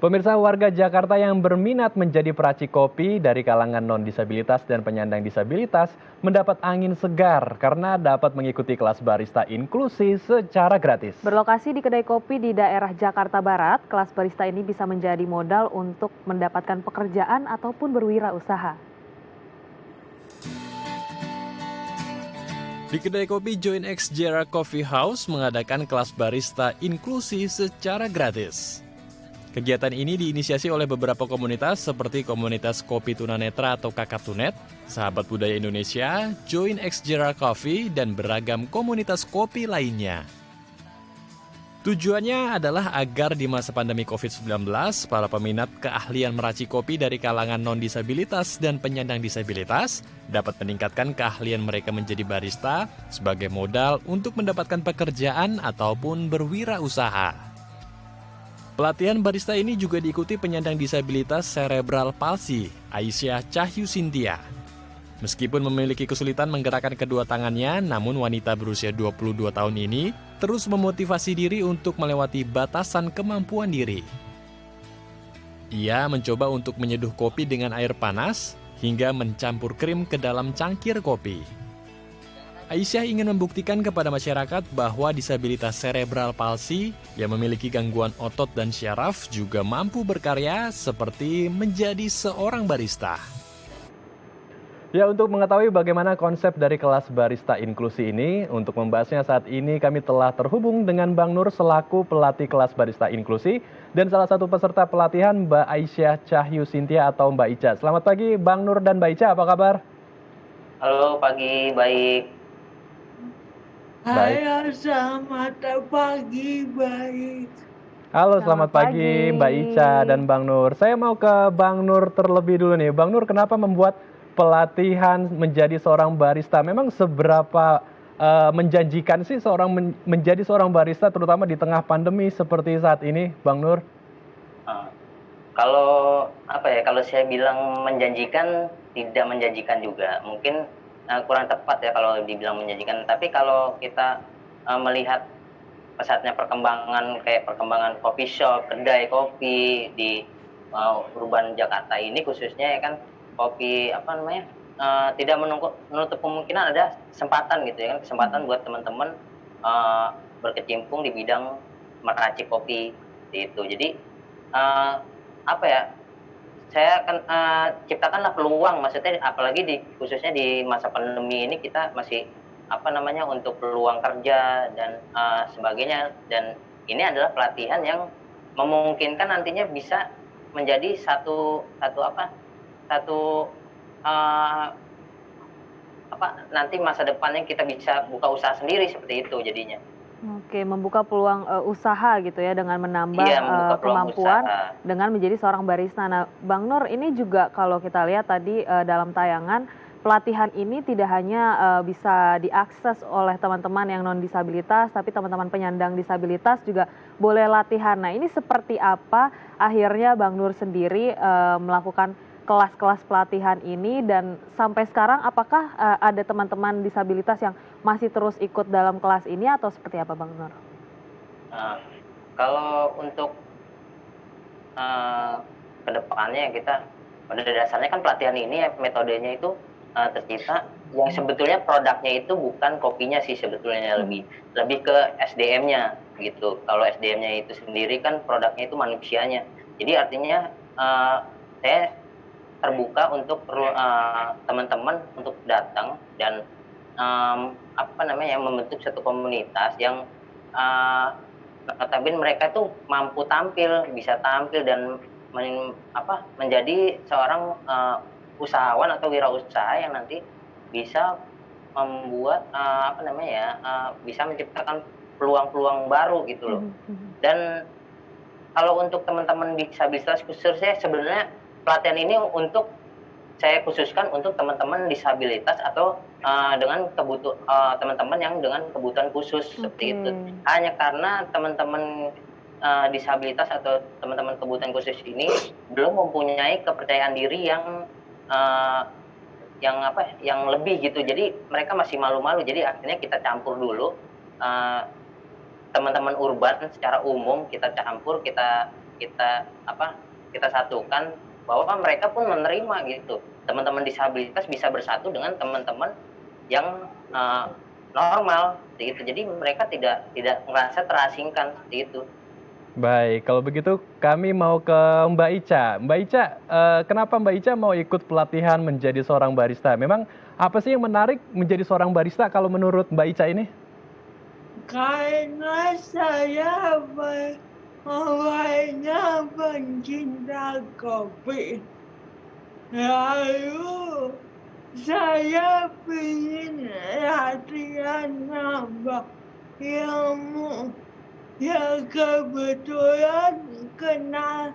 Pemirsa, warga Jakarta yang berminat menjadi peracik kopi dari kalangan non-disabilitas dan penyandang disabilitas mendapat angin segar karena dapat mengikuti kelas barista inklusi secara gratis. Berlokasi di kedai kopi di daerah Jakarta Barat, kelas barista ini bisa menjadi modal untuk mendapatkan pekerjaan ataupun berwirausaha. Di kedai kopi Join X Jera Coffee House mengadakan kelas barista inklusi secara gratis. Kegiatan ini diinisiasi oleh beberapa komunitas seperti komunitas Kopi Tunanetra atau Kakak Tunet, Sahabat Budaya Indonesia, Join X Jera Coffee, dan beragam komunitas kopi lainnya. Tujuannya adalah agar di masa pandemi COVID-19, para peminat keahlian meracik kopi dari kalangan non-disabilitas dan penyandang disabilitas dapat meningkatkan keahlian mereka menjadi barista sebagai modal untuk mendapatkan pekerjaan ataupun berwirausaha. Pelatihan barista ini juga diikuti penyandang disabilitas cerebral palsy, Aisyah Cahyu Sintia. Meskipun memiliki kesulitan menggerakkan kedua tangannya, namun wanita berusia 22 tahun ini terus memotivasi diri untuk melewati batasan kemampuan diri. Ia mencoba untuk menyeduh kopi dengan air panas hingga mencampur krim ke dalam cangkir kopi. Aisyah ingin membuktikan kepada masyarakat bahwa disabilitas cerebral palsy yang memiliki gangguan otot dan syaraf juga mampu berkarya seperti menjadi seorang barista. Ya, untuk mengetahui bagaimana konsep dari kelas barista inklusi ini, untuk membahasnya saat ini kami telah terhubung dengan Bang Nur selaku pelatih kelas barista inklusi dan salah satu peserta pelatihan Mbak Aisyah Cahyu Sintia atau Mbak Ica. Selamat pagi Bang Nur dan Mbak Ica, apa kabar? Halo, pagi, baik. Baik. Halo, selamat pagi, baik. Halo, selamat pagi pagi. Mbak Ica dan Bang Nur. Saya mau ke Bang Nur terlebih dulu nih. Bang Nur, kenapa membuat pelatihan menjadi seorang barista? Memang seberapa menjanjikan sih menjadi seorang barista terutama di tengah pandemi seperti saat ini, Bang Nur? Uh, kalau saya bilang menjanjikan, tidak menjanjikan juga. Mungkin kurang tepat ya kalau dibilang menjanjikan. Tapi kalau kita melihat pesatnya perkembangan coffee shop, kedai kopi di urban Jakarta ini khususnya ya kan, kopi tidak menutup kemungkinan ada kesempatan gitu ya kan, kesempatan buat teman-teman berkecimpung di bidang meracik kopi itu. Jadi saya akan ciptakanlah peluang, maksudnya apalagi khususnya di masa pandemi ini kita masih untuk peluang kerja dan sebagainya, dan ini adalah pelatihan yang memungkinkan nantinya bisa menjadi nanti masa depannya kita bisa buka usaha sendiri seperti itu jadinya. Oke, membuka peluang usaha gitu ya dengan menambah Membuka peluang kemampuan usaha. dengan menjadi seorang barista. Nah, Bang Nur, ini juga kalau kita lihat tadi dalam tayangan, pelatihan ini tidak hanya bisa diakses oleh teman-teman yang non-disabilitas, tapi teman-teman penyandang disabilitas juga boleh latihan. Nah, ini seperti apa akhirnya Bang Nur sendiri melakukan kelas-kelas pelatihan ini, dan sampai sekarang apakah ada teman-teman disabilitas yang masih terus ikut dalam kelas ini atau seperti apa Bang Nur? Kalau untuk kedepannya kita pada dasarnya kan pelatihan ini ya, metodenya itu tercipta yang sebetulnya produknya itu bukan kopinya sih, sebetulnya lebih ke SDM-nya gitu. Kalau SDM-nya itu sendiri kan produknya itu manusianya. Jadi artinya saya terbuka untuk teman-teman untuk datang dan membentuk satu komunitas yang notabene mereka tuh mampu tampil, bisa tampil dan menjadi seorang usahawan atau wirausaha yang nanti bisa membuat bisa menciptakan peluang-peluang baru gitu loh. Dan kalau untuk teman-teman disabilitas khususnya, sebenarnya pelatihan ini saya khususkan untuk teman-teman disabilitas atau dengan teman-teman yang dengan kebutuhan khusus seperti itu. Hanya karena teman-teman disabilitas atau teman-teman kebutuhan khusus ini belum mempunyai kepercayaan diri yang lebih gitu. Jadi mereka masih malu-malu. Jadi akhirnya kita campur dulu teman-teman urban secara umum, kita campur, kita kita satukan, bahwa mereka pun menerima gitu. Teman-teman disabilitas bisa bersatu dengan teman-teman yang normal seperti itu. Jadi mereka tidak merasa terasingkan seperti itu. Baik, kalau begitu kami mau ke Mbak Ica. Mbak Ica, kenapa Mbak Ica mau ikut pelatihan menjadi seorang barista? Memang apa sih yang menarik menjadi seorang barista kalau menurut Mbak Ica ini? Karena saya awalnya pencinta kopi. Lalu saya ingin latihan nambah ilmu. Ya kebetulan kenal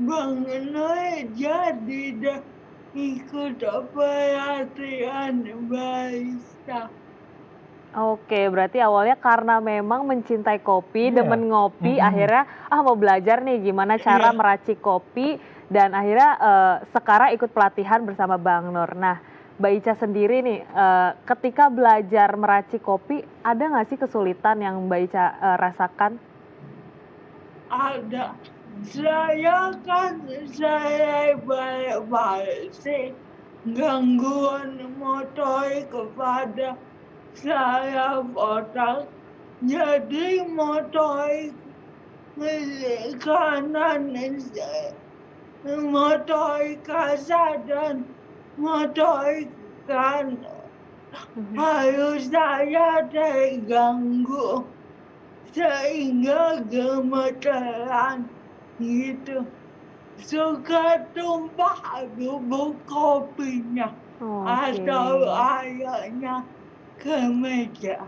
Bang Nur jadi dah ikut pelatihan barista. Oke, berarti awalnya karena memang mencintai kopi, Iya. demen ngopi, akhirnya mau belajar nih gimana cara Iya. meracik kopi, dan akhirnya sekarang ikut pelatihan bersama Bang Nur. Nah, Mbak Ica sendiri nih, ketika belajar meracik kopi, ada nggak sih kesulitan yang Mbak Ica rasakan? Ada. Saya balik-balik sih gangguan motorik kepada saya otak. Jadi motorik kanan, motorik kasar dan motorik kanan harus saya terganggu sehingga gemeteran gitu. Suka tumpah bubuk kopinya atau airnya ke meja.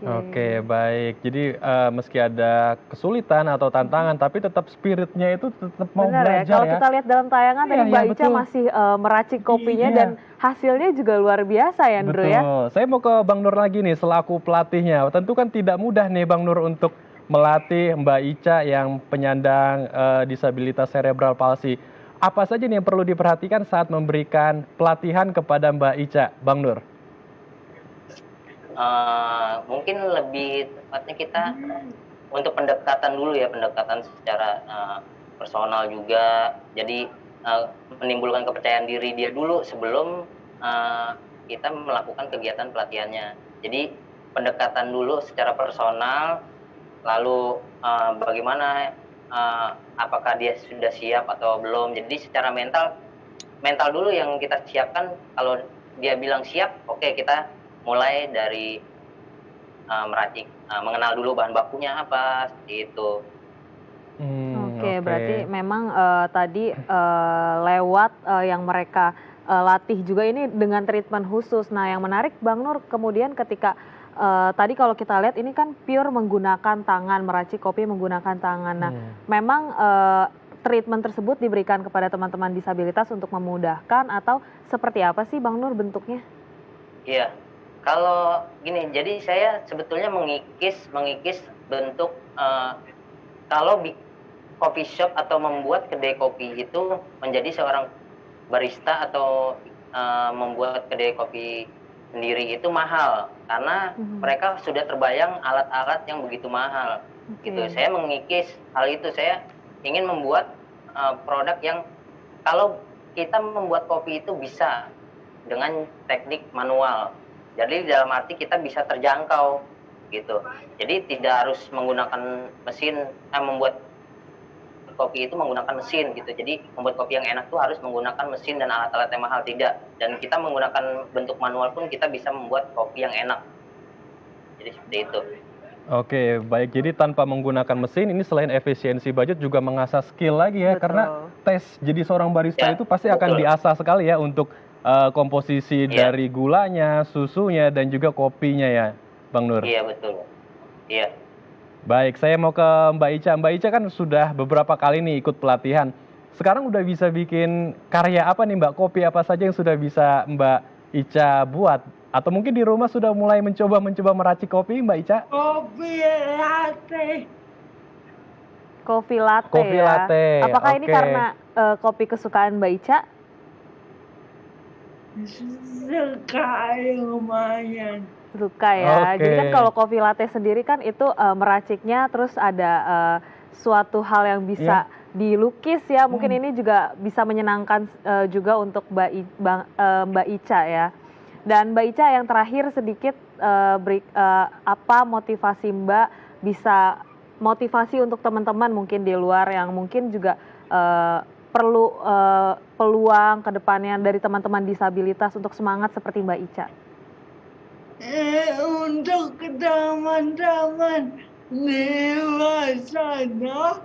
Oke, baik. Jadi meski ada kesulitan atau tantangan, tapi tetap spiritnya itu tetap mau Benar ya, belajar kalau ya. kita lihat dalam tayangan tadi Iya, Mbak iya, Ica betul. masih meracik kopinya Iya. dan hasilnya juga luar biasa ya, Ndro ya. Betul. Saya mau ke Bang Nur lagi nih selaku pelatihnya. Tentu kan tidak mudah nih Bang Nur untuk melatih Mbak Ica yang penyandang disabilitas cerebral palsy. Apa saja nih yang perlu diperhatikan saat memberikan pelatihan kepada Mbak Ica, Bang Nur? Mungkin lebih tepatnya kita untuk pendekatan dulu ya, pendekatan secara personal juga. Jadi menimbulkan kepercayaan diri dia dulu sebelum kita melakukan kegiatan pelatihannya. Jadi pendekatan dulu secara personal, lalu bagaimana, apakah dia sudah siap atau belum. Jadi secara mental dulu yang kita siapkan. Kalau dia bilang siap, oke, kita mulai dari meracik, mengenal dulu bahan bakunya apa, seperti itu. Oke, berarti memang tadi lewat yang mereka latih juga ini dengan treatment khusus. Nah, yang menarik Bang Nur kemudian ketika tadi kalau kita lihat ini kan pure menggunakan tangan, meracik kopi menggunakan tangan. Nah, memang treatment tersebut diberikan kepada teman-teman disabilitas untuk memudahkan atau seperti apa sih Bang Nur bentuknya? Iya, kalau gini, jadi saya sebetulnya mengikis bentuk kalau coffee shop atau membuat kedai kopi itu menjadi seorang barista atau membuat kedai kopi sendiri itu mahal karena mereka sudah terbayang alat-alat yang begitu mahal. Gitu. Saya mengikis hal itu. Saya ingin membuat produk yang kalau kita membuat kopi itu bisa dengan teknik manual. Jadi dalam arti kita bisa terjangkau gitu. Jadi tidak harus menggunakan mesin, membuat kopi itu menggunakan mesin gitu. Jadi membuat kopi yang enak tuh harus menggunakan mesin dan alat-alat yang mahal, tidak. Dan kita menggunakan bentuk manual pun kita bisa membuat kopi yang enak. Jadi seperti itu. Oke, baik. Jadi tanpa menggunakan mesin, ini selain efisiensi budget juga mengasah skill lagi ya. Betul. Karena tes jadi seorang barista Ya, itu pasti akan betul. diasah sekali ya untuk komposisi dari gulanya, susunya, dan juga kopinya ya, Bang Nur. Iya, betul. Iya. Baik, saya mau ke Mbak Ica. Mbak Ica kan sudah beberapa kali nih ikut pelatihan. Sekarang udah bisa bikin karya apa nih Mbak? Kopi apa saja yang sudah bisa Mbak Ica buat? Atau mungkin di rumah sudah mulai mencoba meracik kopi, Mbak Ica? Kopi latte. Kopi latte Kopi ya. latte, Apakah ini oke. karena kopi kesukaan Mbak Ica? Sekali lumayan. Suka ya. Oke. Jadi kan kalau kopi latte sendiri kan itu meraciknya terus ada suatu hal yang bisa dilukis ya. Mungkin ini juga bisa menyenangkan juga untuk Mbak Ica ya. Dan Mbak Ica, yang terakhir sedikit apa motivasi Mbak bisa motivasi untuk teman-teman mungkin di luar yang mungkin juga perlu peluang ke depannya dari teman-teman disabilitas untuk semangat seperti Mbak Ica. Untuk teman-teman di luar sana,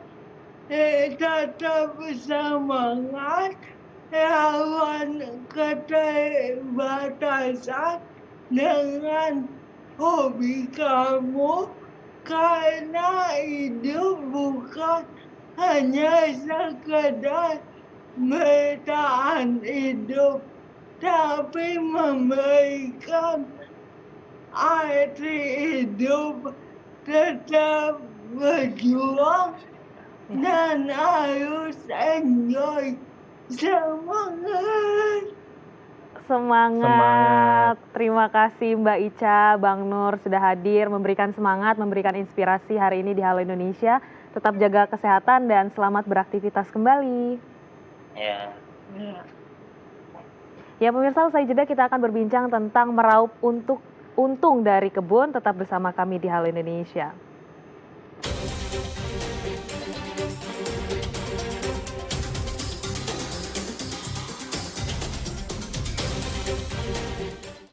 tetap semangat, lawan keterbatasan dengan hobi kamu, karena hidup bukan hanya sekedar bertahan hidup, tapi memberikan arti hidup. Tetap berjuang dan harus enjoy. Semangat! Semangat. Terima kasih Mbak Ica, Bang Nur sudah hadir memberikan semangat, memberikan inspirasi hari ini di Halo Indonesia. Tetap jaga kesehatan dan selamat beraktivitas kembali. Ya. Ya pemirsa, usai jeda kita akan berbincang tentang meraup untung dari kebun. Tetap bersama kami di Halo Indonesia.